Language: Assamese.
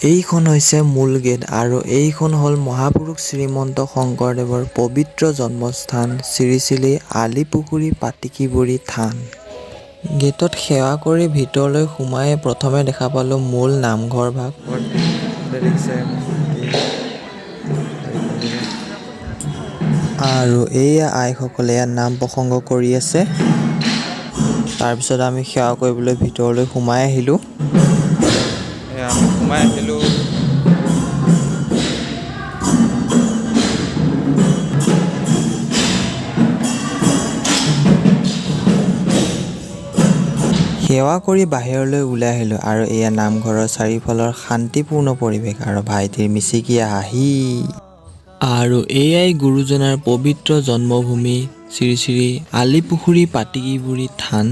এইখন হৈছে মূল গেট আৰু এইখন হ'ল মহাপুৰুষ শ্ৰীমন্ত শংকৰদেৱৰ পবিত্ৰ জন্মস্থান শ্ৰী শ্ৰী আলিপুখুৰী পাটিকিবুৰী থান। গেটত সেৱা কৰি ভিতৰলৈ সোমাই প্ৰথমে দেখা পালোঁ মূল নামঘৰ ভাগ। আৰু এইয়া আইসকলে ইয়াত নাম প্ৰসংগ কৰি আছে। তাৰপিছত আমি সেৱা কৰিবলৈ ভিতৰলৈ সোমাই আহিলোঁ। সেৱা কৰি বাহিৰলৈ ওলাই আহিলোঁ আৰু এয়া নামঘৰৰ চাৰিওফালৰ শান্তিপূৰ্ণ পৰিৱেশ আৰু ভাইটিৰ মিচিকীয়া হাঁহি। আৰু এয়াই গুৰুজনাৰ পবিত্ৰ জন্মভূমি শ্ৰী শ্ৰী আলিপুখুৰী পাটিকিবুৰী থান।